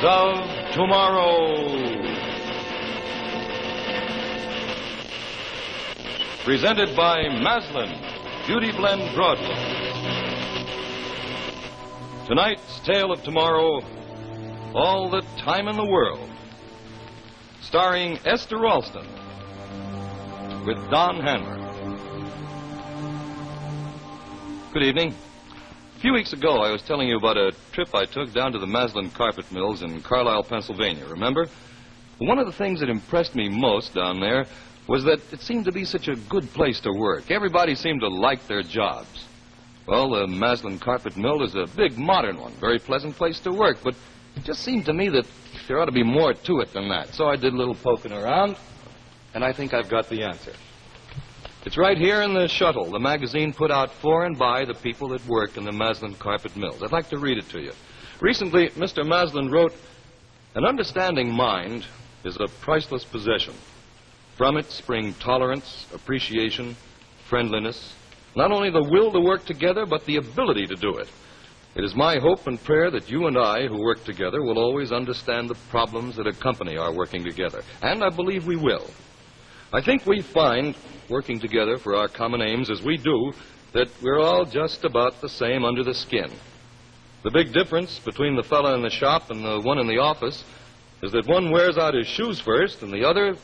of Tomorrow. Presented by Maslin, Beauty Blend Broadlook. Tonight's Tale of Tomorrow, All the Time in the World. Starring Esther Ralston with Don Hanmer. Good evening. A few weeks ago, I was telling you about a trip I took down to the Maslin carpet mills in Carlisle, Pennsylvania, remember? One of the things that impressed me most down there was that it seemed to be such a good place to work. Everybody seemed to like their jobs. Well, the Maslin carpet mill is a big, modern one, very pleasant place to work, but it just seemed to me that there ought to be more to it than that. So I did a little poking around, and I think I've got the answer. It's right here in the Shuttle, the magazine put out for and by the people that work in the Maslin carpet mills. I'd like to read it to you. Recently, Mr. Maslin wrote, "An understanding mind is a priceless possession. From it spring tolerance, appreciation, friendliness, not only the will to work together, but the ability to do it. It is my hope and prayer that you and I, who work together, will always understand the problems that accompany our working together. And I believe we will. I think we find, working together for our common aims as we do, that we're all just about the same under the skin. The big difference between the fellow in the shop and the one in the office is that one wears out his shoes first and the other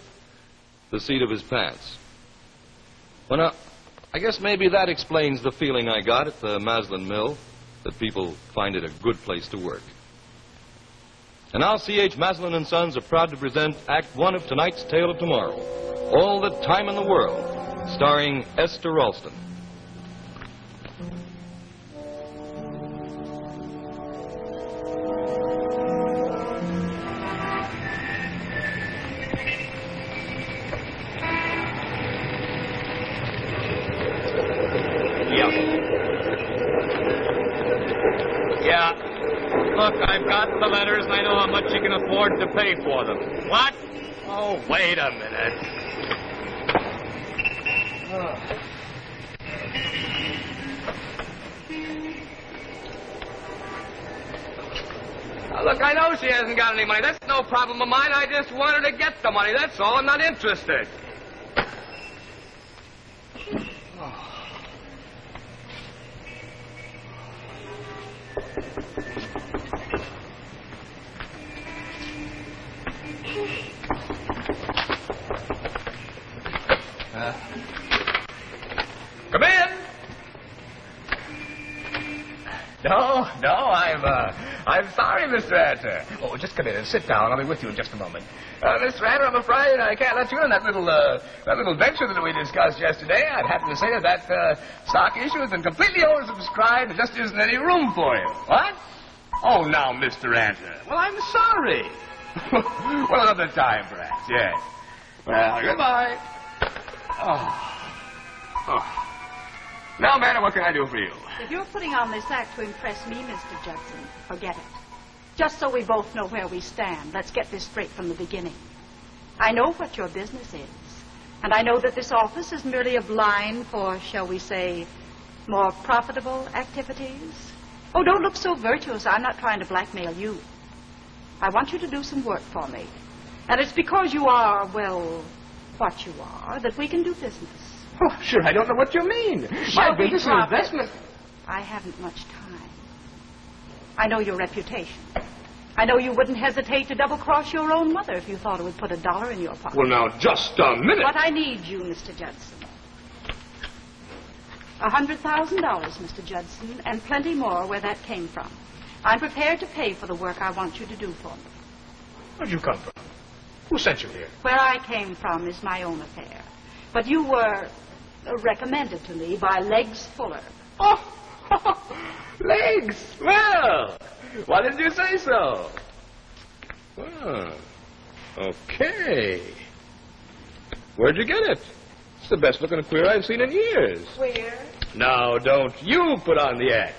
the seat of his pants." Well, now, I guess maybe that explains the feeling I got at the Maslin mill, that people find it a good place to work. And now C.H. Maslin & Sons are proud to present Act One of tonight's Tale of Tomorrow, All the Time in the World, starring Esther Ralston. Yeah. Look, I've got the letters, and I know how much you can afford to pay for them. What? Oh, wait a minute. Now, look, I know she hasn't got any money. That's no problem of mine. I just want her to get the money. That's all. I'm not interested. Come in. No, I'm sorry, Mr. Anter. Oh, just come in and sit down. I'll be with you in just a moment. Mr. Anter, I'm afraid I can't let you in on that little venture that we discussed yesterday. I'd happen to say that stock issue has been completely oversubscribed. There just isn't any room for you. What? Oh, now, Mr. Anter. Well, I'm sorry. Well, another time, perhaps, yes. Well, goodbye. Oh. Now, Manor, what can I do for you? If you're putting on this act to impress me, Mr. Judson, forget it. Just so we both know where we stand, let's get this straight from the beginning. I know what your business is, and I know that this office is merely a blind for, shall we say, more profitable activities. Oh, don't look so virtuous. I'm not trying to blackmail you. I want you to do some work for me. And it's because you are, well, what you are, that we can do business. Oh, sure, I don't know what you mean. My business is investment. I haven't much time. I know your reputation. I know you wouldn't hesitate to double-cross your own mother if you thought it would put $1 in your pocket. Well, now, just a minute. But I need you, Mr. Judson. $100,000, Mr. Judson, and plenty more where that came from. I'm prepared to pay for the work I want you to do for me. Where'd you come from? Who sent you here? Where I came from is my own affair. But you were recommended to me by Legs Fuller. Oh, Legs. Well, why didn't you say so? Well, okay. Where'd you get it? It's the best-looking queer I've seen in years. Queer? Now, don't you put on the act.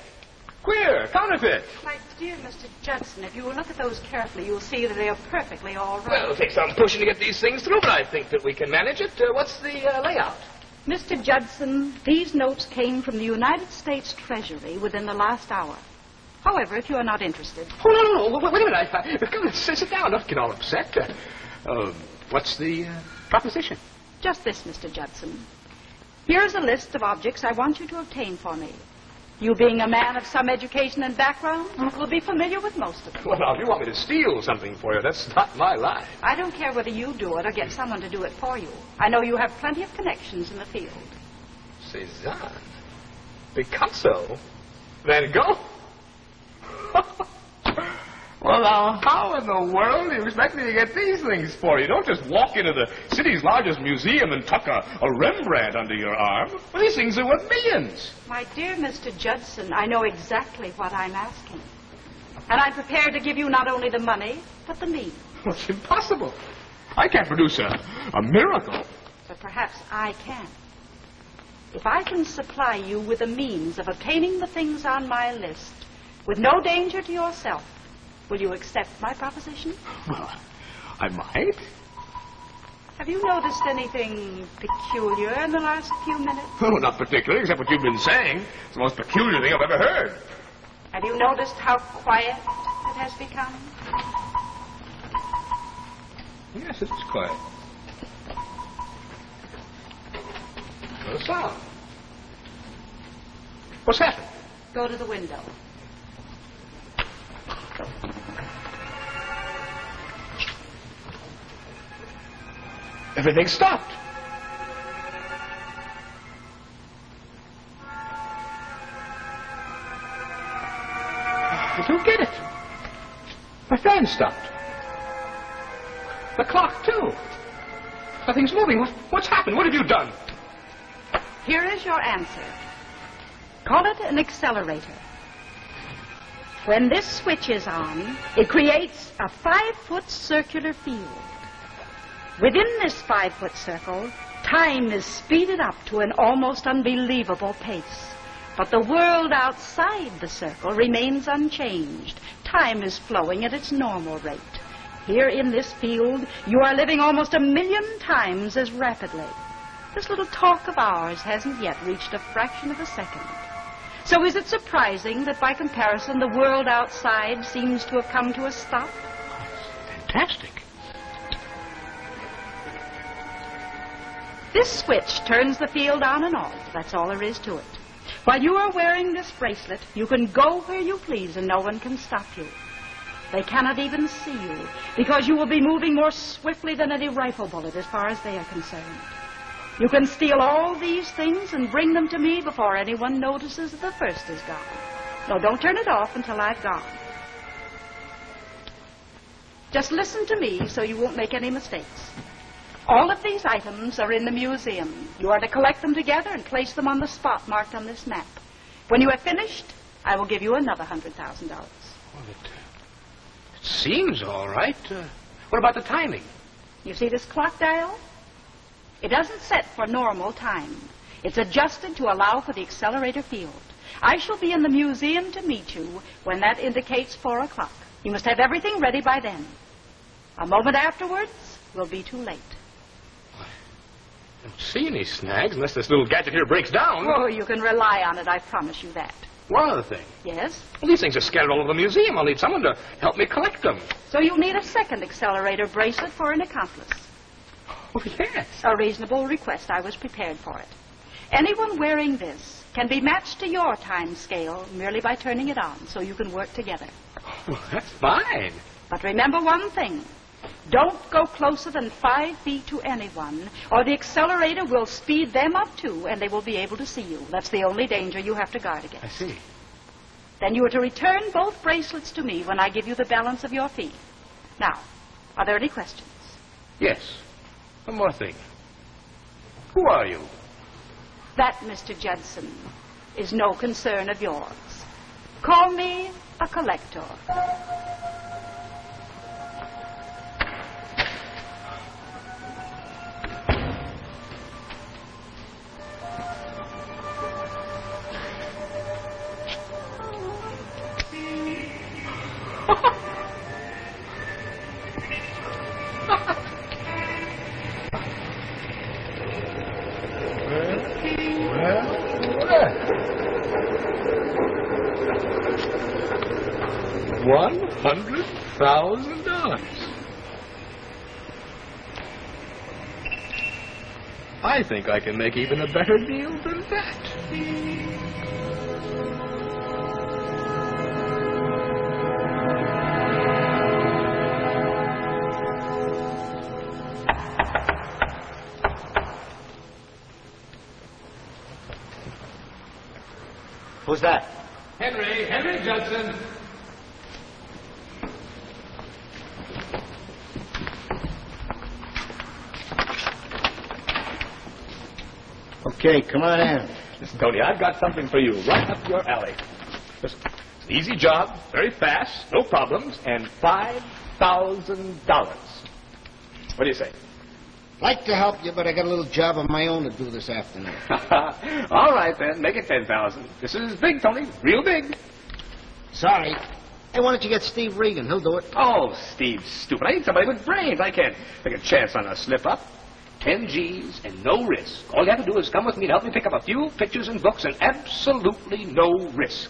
Queer, counterfeit. My dear Mr. Judson, if you will look at those carefully, you'll see that they are perfectly all right. Well, it'll take some pushing to get these things through, but I think that we can manage it. What's the layout? Mr. Judson, these notes came from the United States Treasury within the last hour. However, if you are not interested... Oh, no. Wait a minute. Come on, sit down. Don't get all upset. What's the proposition? Just this, Mr. Judson. Here's a list of objects I want you to obtain for me. You being a man of some education and background will be familiar with most of them. Well, now, if you want me to steal something for you, that's not my line. I don't care whether you do it or get someone to do it for you. I know you have plenty of connections in the field. Cézanne? Picasso? Van Gogh? Well, now, how in the world do you expect me to get these things for you? Don't just walk into the city's largest museum and tuck a Rembrandt under your arm. Well, these things are worth millions. My dear Mr. Judson, I know exactly what I'm asking. And I'm prepared to give you not only the money, but the means. Well, it's impossible. I can't produce a miracle. But perhaps I can. If I can supply you with the means of obtaining the things on my list with no danger to yourself, will you accept my proposition? Well, I might. Have you noticed anything peculiar in the last few minutes? Oh, not particularly, except what you've been saying. It's the most peculiar thing I've ever heard. Have you noticed how quiet it has become? Yes, it's quiet. No sound. What's happened? Go to the window. Everything stopped. I don't get it. My fan stopped. The clock, too. Nothing's moving. What's happened? What have you done? Here is your answer. Call it an accelerator. When this switch is on, it creates a 5-foot circular field. Within this 5-foot circle, time is speeded up to an almost unbelievable pace. But the world outside the circle remains unchanged. Time is flowing at its normal rate. Here in this field, you are living almost 1,000,000 times as rapidly. This little talk of ours hasn't yet reached a fraction of a second. So is it surprising that by comparison, the world outside seems to have come to a stop? Fantastic. This switch turns the field on and off. That's all there is to it. While you are wearing this bracelet, you can go where you please and no one can stop you. They cannot even see you because you will be moving more swiftly than any rifle bullet as far as they are concerned. You can steal all these things and bring them to me before anyone notices that the first is gone. No, don't turn it off until I've gone. Just listen to me so you won't make any mistakes. All of these items are in the museum. You are to collect them together and place them on the spot marked on this map. When you have finished, I will give you another $100,000. Well, it seems all right. What about the timing? You see this clock dial? It doesn't set for normal time. It's adjusted to allow for the accelerator field. I shall be in the museum to meet you when that indicates 4 o'clock. You must have everything ready by then. A moment afterwards will be too late. I don't see any snags unless this little gadget here breaks down. Oh, you can rely on it, I promise you that. One other thing. Yes? Well, these things are scattered all over the museum. I'll need someone to help me collect them. So you'll need a second accelerator bracelet for an accomplice. Oh, yes. A reasonable request. I was prepared for it. Anyone wearing this can be matched to your time scale merely by turning it on so you can work together. Well, that's fine. But remember one thing. Don't go closer than 5 feet to anyone, or the accelerator will speed them up too, and they will be able to see you. That's the only danger you have to guard against. I see. Then you are to return both bracelets to me when I give you the balance of your fee. Now, are there any questions? Yes. One more thing. Who are you? That, Mr. Judson, is no concern of yours. Call me a collector. $100,000. I think I can make even a better deal than that. Who's that? Henry Judson. Okay, come on in. Listen, Tony, I've got something for you right up your alley. Listen, it's an easy job, very fast, no problems, and $5,000. What do you say? Like to help you, but I got a little job of my own to do this afternoon. All right, then. Make it 10,000. This is big, Tony. Real big. Sorry. Hey, why don't you get Steve Regan? He'll do it. Oh, Steve's stupid. I need somebody with brains. I can't take a chance on a slip-up. 10 G's and no risk. All you have to do is come with me to help me pick up a few pictures and books and absolutely no risk.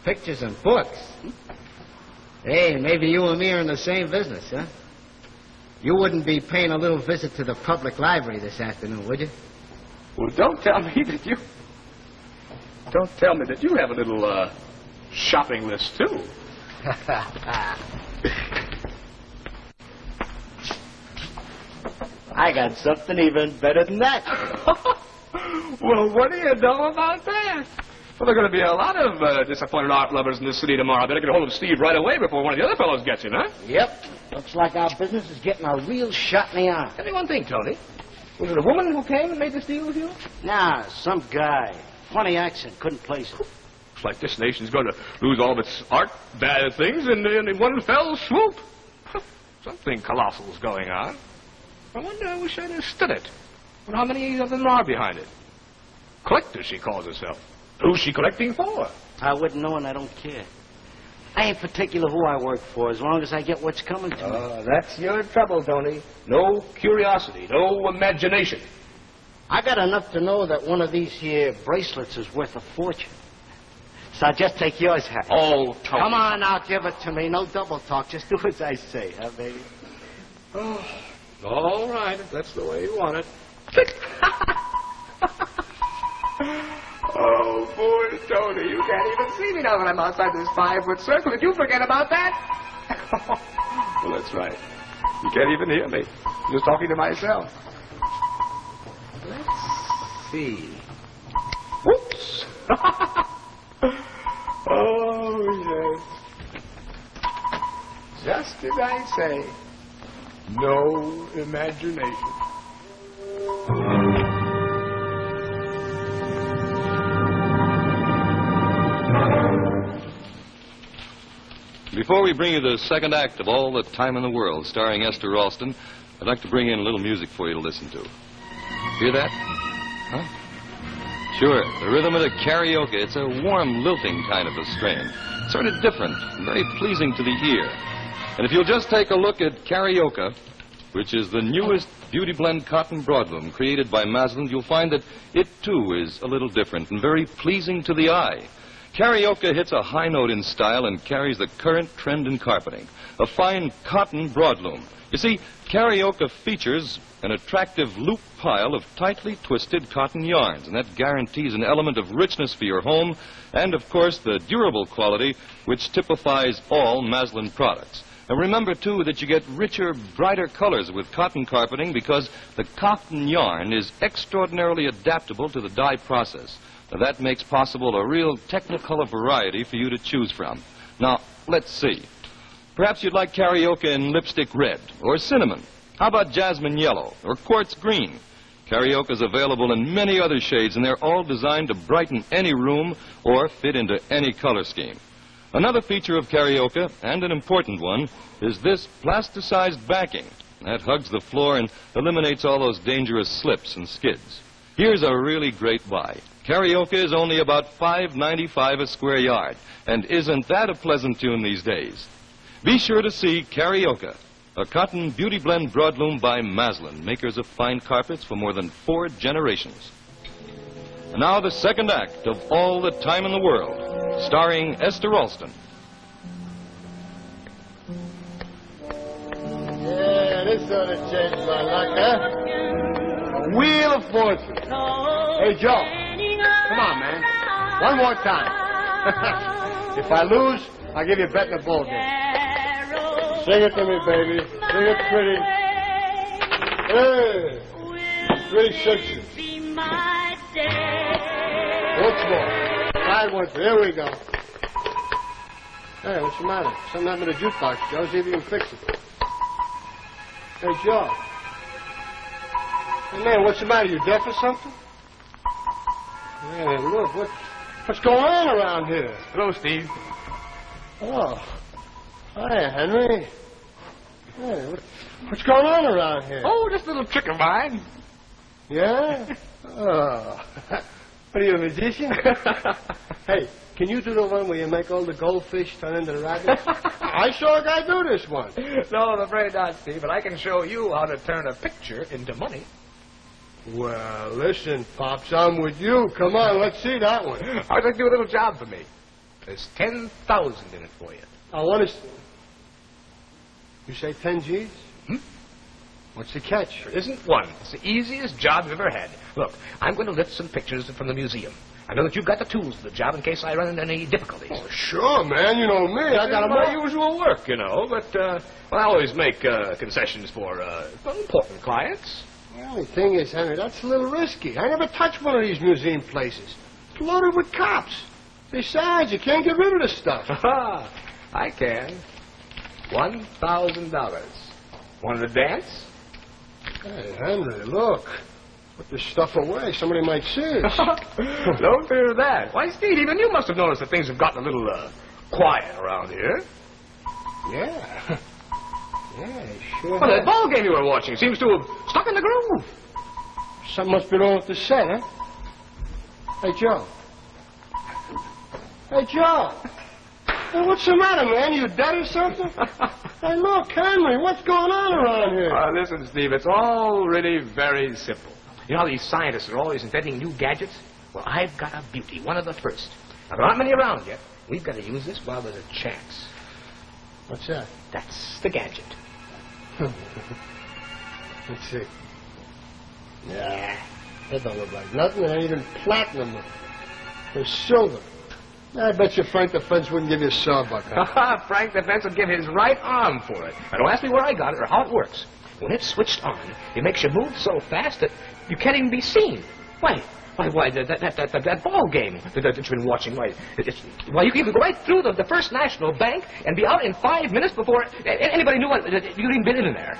Pictures and books? Hey, maybe you and me are in the same business, huh? You wouldn't be paying a little visit to the public library this afternoon, would you? Well, don't tell me that you have a little, shopping list, too. I got something even better than that. Well, what do you know about that? Well, there are going to be a lot of disappointed art lovers in this city tomorrow. I better get a hold of Steve right away before one of the other fellows gets him, huh? Yep. Looks like our business is getting a real shot in the arm. Tell me one thing, Tony. Was it a woman who came and made this deal with you? Nah, some guy. Funny accent. Couldn't place it. Looks like this nation's going to lose all of its art bad things in one fell swoop. Something colossal's going on. I wonder, I wish I'd have stood it. I wonder how many of them are behind it. Collector, she calls herself. Who's she collecting for? I wouldn't know and I don't care. I ain't particular who I work for as long as I get what's coming to me. That's your trouble, Tony. No curiosity, no imagination. I got enough to know that one of these here bracelets is worth a fortune. So I'll just take yours, Harry. Oh, Tony. Come on now, give it to me. No double talk. Just do as I say, huh, baby? Oh, all right, if that's the way you want it. Oh, boy, Tony, you can't even see me now that I'm outside this 5-foot circle. Did you forget about that? Well, that's right. You can't even hear me. I'm just talking to myself. Let's see. Whoops. Oh, yes. Just as I say. No imagination. Before we bring you the second act of All the Time in the World, starring Esther Ralston, I'd like to bring in a little music for you to listen to. Hear that? Huh? Sure, the rhythm of the karaoke. It's a warm, lilting kind of a strain. Sort of different, and very pleasing to the ear. And if you'll just take a look at Karaoke, which is the newest beauty blend cotton broadloom created by Maslin, you'll find that it, too, is a little different and very pleasing to the eye. Karaoke hits a high note in style and carries the current trend in carpeting, a fine cotton broadloom. You see, Karaoke features an attractive loop pile of tightly twisted cotton yarns, and that guarantees an element of richness for your home and, of course, the durable quality which typifies all Maslin products. And remember, too, that you get richer, brighter colors with cotton carpeting because the cotton yarn is extraordinarily adaptable to the dye process. Now, that makes possible a real Technicolor variety for you to choose from. Now, let's see. Perhaps you'd like Karaoke in lipstick red or cinnamon. How about jasmine yellow or quartz green? Karaoke is available in many other shades, and they're all designed to brighten any room or fit into any color scheme. Another feature of Karaoke, and an important one, is this plasticized backing. That hugs the floor and eliminates all those dangerous slips and skids. Here's a really great buy. Karaoke is only about $5.95 a square yard, and isn't that a pleasant tune these days? Be sure to see Karaoke, a cotton beauty blend broadloom by Maslin, makers of fine carpets for more than 4 generations. And now the second act of All the Time in the World, starring Esther Ralston. sort of changed my luck, huh? Wheel of Fortune. Hey, Joe. Come on, man. One more time. If I lose, I'll give you a bet in the ball game. Sing it to me, baby. Sing it pretty. Hey. 3 6s. Once more. 5 1. There we go. Hey, what's the matter? Something happened to the jukebox, Joe. See if you can fix it. Hey, Joe. Hey, man, what's the matter? You deaf or something? Hey, look, what's going on around here? Hello, Steve. Oh. Hi, Henry. Hey, what's going on around here? Oh, just a little trick of mine. Yeah? Oh. What are you, a magician? Hey, can you do the one where you make all the goldfish turn into rabbits? I saw a guy do this one. No, I'm afraid not, Steve, but I can show you how to turn a picture into money. Well, listen, Pops, I'm with you. Come on, let's see that one. I'd like to do a little job for me. There's 10,000 in it for you. I want to... You say 10 G's? Hmm? What's the catch? There isn't one. It's the easiest job you've ever had. Look, I'm going to lift some pictures from the museum. I know that you've got the tools for the job in case I run into any difficulties. Oh, sure, man. You know me. I got my usual work, you know. But, well, I always make concessions for important clients. Well, the thing is, Henry, that's a little risky. I never touch one of these museum places. It's loaded with cops. Besides, you can't get rid of the stuff. I can. $1,000. Want to dance? Hey, Henry, look. Put this stuff away. Somebody might see us. Don't fear that. Why, Steve, even you must have noticed that things have gotten a little quiet around here. Yeah. Yeah, sure. Well, that ball game you were watching seems to have stuck in the groove. Something must be wrong with the set, huh? Hey, Joe. Hey, Joe. Hey, what's the matter, man? You dead or something? Hey, look, Henry, what's going on around here? Listen, Steve, it's all really very simple. You know how these scientists are always inventing new gadgets? Well, I've got a beauty, one of the first. Now, there aren't many around yet. We've got to use this while there's a chance. What's that? That's the gadget. Let's see. Yeah, that don't look like nothing. It ain't even platinum or silver. I bet you Frank the Fence wouldn't give you a sawbuck. Huh? Frank the Fence would give his right arm for it. Now, don't ask me where I got it or how it works. When it's switched on, it makes you move so fast that you can't even be seen. Why, that ball game that you've been watching, you can go right through the First National Bank and be out in 5 minutes before anybody knew you'd even been in there.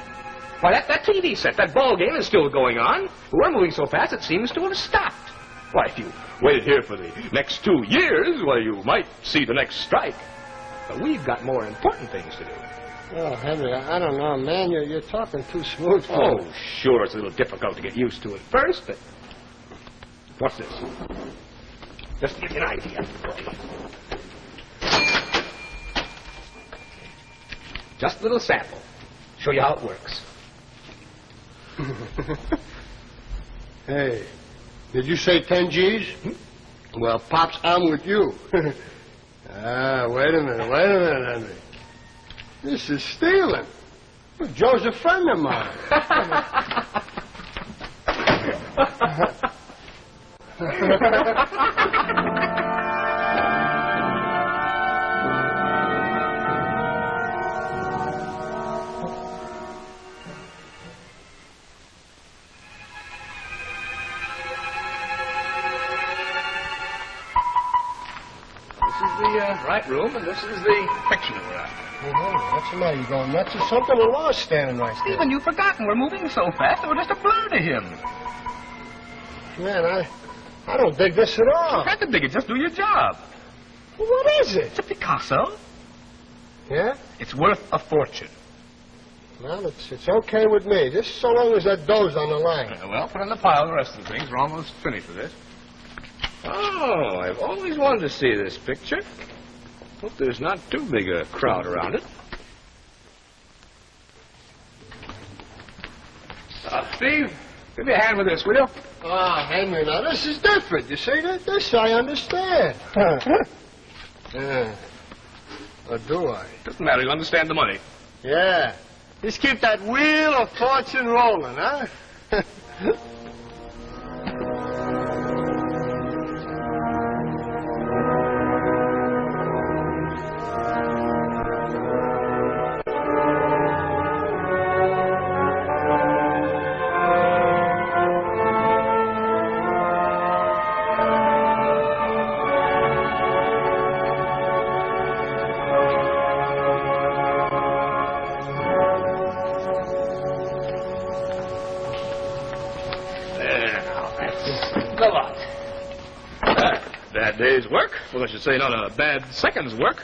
Why, that TV set, that ball game is still going on. We're moving so fast it seems to have stopped. Why, if you waited here for the next 2 years, well, you might see the next strike. But we've got more important things to do. Oh, Henry, I don't know, man. You're talking too smooth for Oh, me. sure, it's a little difficult to get used to at first, but... What's this? Just to give you an idea. Just a little sample. Show you how it works. Hey, did you say 10 G's? Well, Pops, I'm with you. Wait a minute, Henry. This is stealing. Well, Joe's a friend of mine. This is the right room, and this is the picture we're after. What's the matter? You going nuts or something? The law's standing right there. Stephen, you've forgotten. We're moving so fast, we're just a blur to him. Man, I don't dig this at all. You have to dig it. Just do your job. Well, what is it? It's a Picasso. Yeah? It's worth a fortune. Well, it's okay with me, just so long as that dough's on the line. Well, put in the pile the rest of the things. We're almost finished with this. Oh, I've always wanted to see this picture. Hope there's not too big a crowd around it. Steve, give me a hand with this, will you? Ah, Henry, now this is different. You see that? This I understand. Yeah. Or do I? Doesn't matter. You'll understand the money. Yeah. Just keep that wheel of fortune rolling, huh? Bad day's work. Well, I should say not a bad second's work.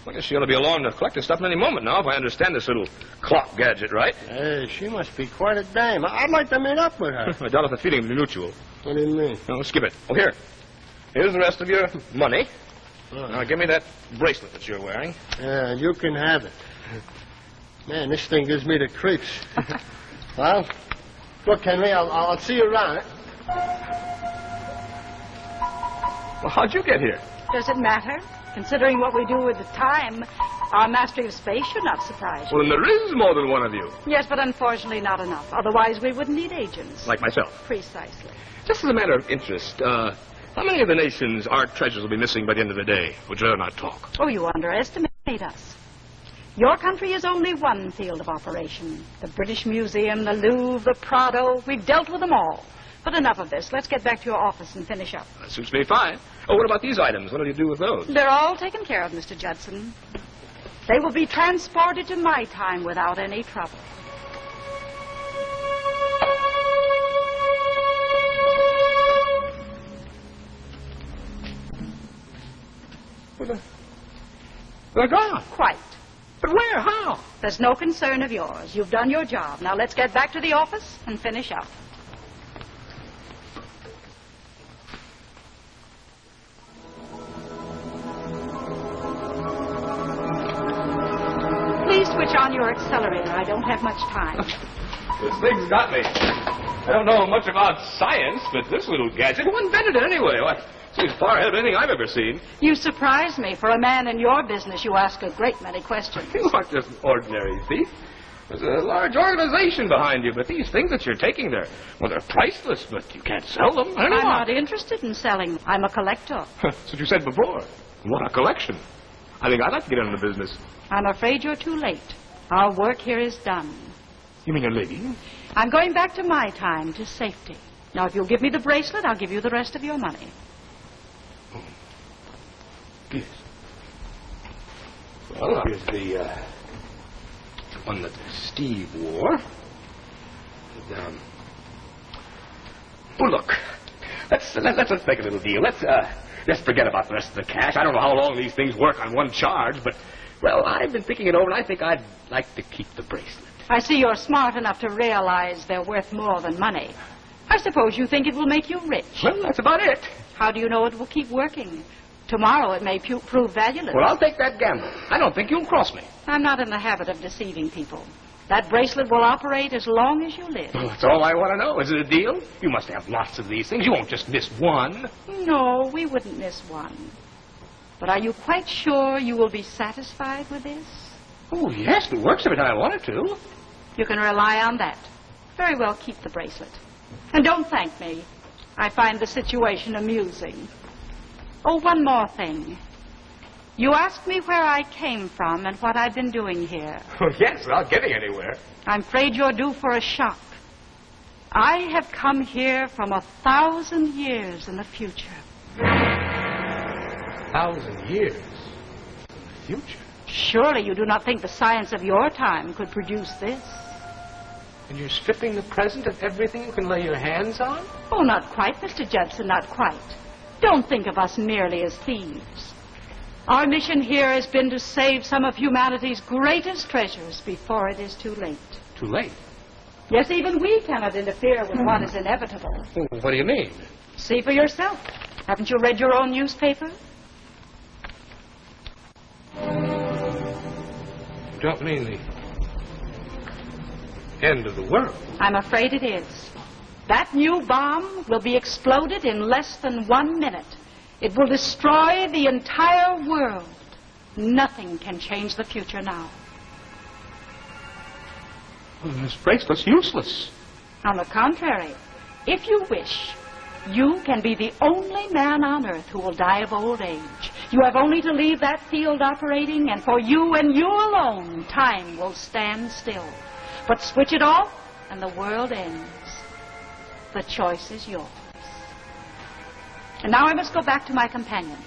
I guess she ought to be along to collect the stuff in any moment now, if I understand this little clock gadget right. Hey, she must be quite a dame. I'd like to meet up with her. I doubt if the feeling will be mutual. What do you mean? No, skip it. Oh, here. Here's the rest of your money. Now, give me that bracelet that you're wearing. Yeah, you can have it. Man, this thing gives me the creeps. Well, look, Henry, I'll see you around. Well, how'd you get here? Does it matter? Considering what we do with the time, our mastery of space should not surprise you. Well, then there is more than one of you. Yes, but unfortunately not enough. Otherwise, we wouldn't need agents. Like myself. Precisely. Just as a matter of interest, how many of the nation's art treasures will be missing by the end of the day? Would you rather not talk? Oh, you underestimate us. Your country is only one field of operation. The British Museum, the Louvre, the Prado, we've dealt with them all. But enough of this. Let's get back to your office and finish up. That suits me fine. Oh, what about these items? What do you do with those? They're all taken care of, Mr. Judson. They will be transported to my time without any trouble. They're gone. Quite. But where? How? There's no concern of yours. You've done your job. Now let's get back to the office and finish up. Please switch on your accelerator. I don't have much time. This thing's got me. I don't know much about science, but this little gadget, who invented it anyway? Why, seems far ahead of anything I've ever seen. You surprise me. For a man in your business, you ask a great many questions. You aren't just an ordinary thief. There's a large organization behind you, but these things that you're taking, they're priceless, but you can't sell them. I'm not interested in selling them. I'm a collector. That's what you said before. What a collection. I think I'd like to get into the business. I'm afraid you're too late. Our work here is done. You mean you're leaving? I'm going back to my time, to safety. Now, if you'll give me the bracelet, I'll give you the rest of your money. Oh. Yes. Well, here's the one that Steve wore. And, oh, look. Let's make a little deal. Let's forget about the rest of the cash. I don't know how long these things work on one charge, but, well, I've been thinking it over, and I think I'd like to keep the bracelet. I see you're smart enough to realize they're worth more than money. I suppose you think it will make you rich. Well, that's about it. How do you know it will keep working? Tomorrow it may prove valueless. Well, I'll take that gamble. I don't think you'll cross me. I'm not in the habit of deceiving people. That bracelet will operate as long as you live. Well, that's all I want to know. Is it a deal? You must have lots of these things. You won't just miss one. No, we wouldn't miss one. But are you quite sure you will be satisfied with this? Oh, yes, it works every time I want it to. You can rely on that. Very well, keep the bracelet. And don't thank me. I find the situation amusing. Oh, one more thing. You asked me where I came from and what I've been doing here. Oh, yes, without getting anywhere. I'm afraid you're due for a shock. I have come here from 1,000 years in the future. 1,000 years in the future? Surely you do not think the science of your time could produce this? And you're stripping the present of everything you can lay your hands on? Oh, not quite, Mr. Judson, not quite. Don't think of us merely as thieves. Our mission here has been to save some of humanity's greatest treasures before it is too late. Too late? Yes, even we cannot interfere with what is inevitable. Well, what do you mean? See for yourself. Haven't you read your own newspaper? You don't mean the end of the world? I'm afraid it is. That new bomb will be exploded in less than 1 minute. It will destroy the entire world. Nothing can change the future now. Well, this bracelet's useless. On the contrary, if you wish, you can be the only man on earth who will die of old age. You have only to leave that field operating, and for you and you alone, time will stand still. But switch it off, and the world ends. The choice is yours. And now I must go back to my companions.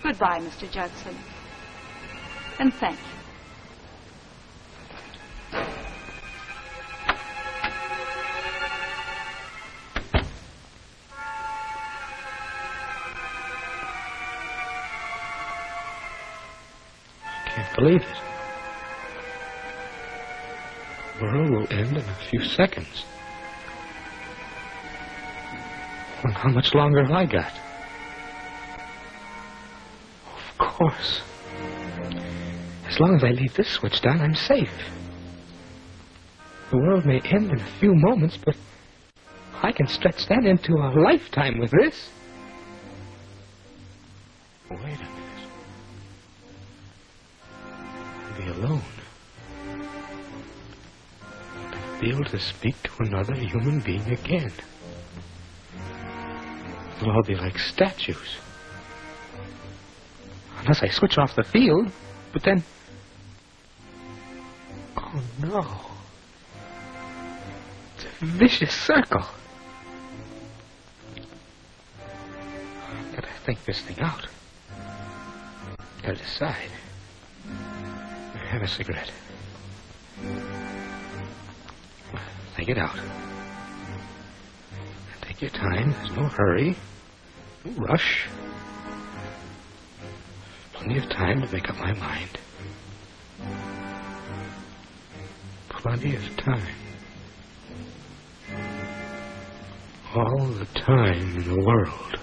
Goodbye, Mr. Judson. And thank you. Can't believe it. The world will end in a few seconds. And how much longer have I got? Of course. As long as I leave this switch down, I'm safe. The world may end in a few moments, but I can stretch that into a lifetime with this. Wait a minute. I'll be alone. I'll be able to speak to another human being again. They'll all be like statues. Unless I switch off the field, but then... Oh, no. It's a vicious circle. I've got to think this thing out. Got to decide. Have a cigarette. Think it out. Take your time. There's no hurry. No rush. Plenty of time to make up my mind. Plenty of time. All the time in the world.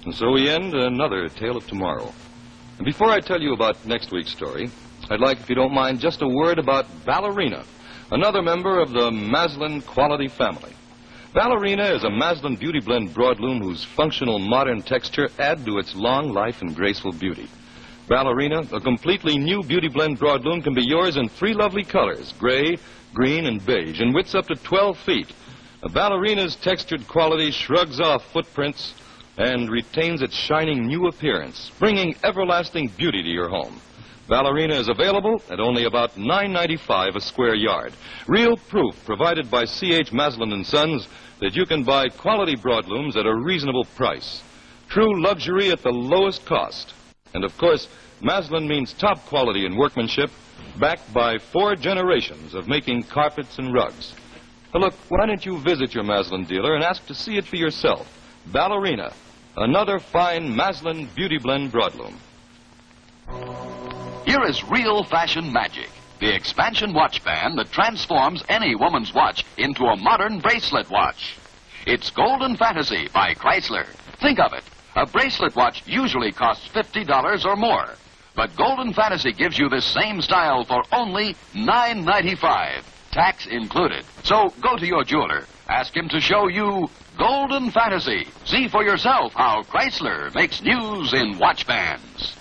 And so we end another Tale of Tomorrow. And before I tell you about next week's story, I'd like, if you don't mind, just a word about Ballerina, another member of the Maslin quality family. Ballerina is a Maslin Beauty Blend broadloom whose functional modern texture add to its long life and graceful beauty. Ballerina, a completely new Beauty Blend broadloom, can be yours in 3 lovely colors, gray, green, and beige, and widths up to 12 feet. Ballerina's textured quality shrugs off footprints and retains its shining new appearance, bringing everlasting beauty to your home. Ballerina is available at only about $9.95 a square yard. Real proof provided by C.H. Maslin & Sons that you can buy quality broadlooms at a reasonable price. True luxury at the lowest cost. And of course, Maslin means top quality in workmanship, backed by 4 generations of making carpets and rugs. Now look, why don't you visit your Maslin dealer and ask to see it for yourself? Ballerina, another fine Maslin Beauty Blend broadloom. Here is real fashion magic. The expansion watch band that transforms any woman's watch into a modern bracelet watch. It's Golden Fantasy by Chrysler. Think of it. A bracelet watch usually costs $50 or more. But Golden Fantasy gives you this same style for only $9.95, tax included. So go to your jeweler. Ask him to show you Golden Fantasy. See for yourself how Chrysler makes news in watch bands.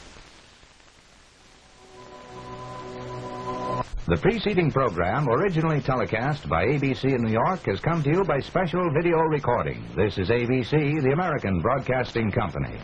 The preceding program, originally telecast by ABC in New York, has come to you by special video recording. This is ABC, the American Broadcasting Company.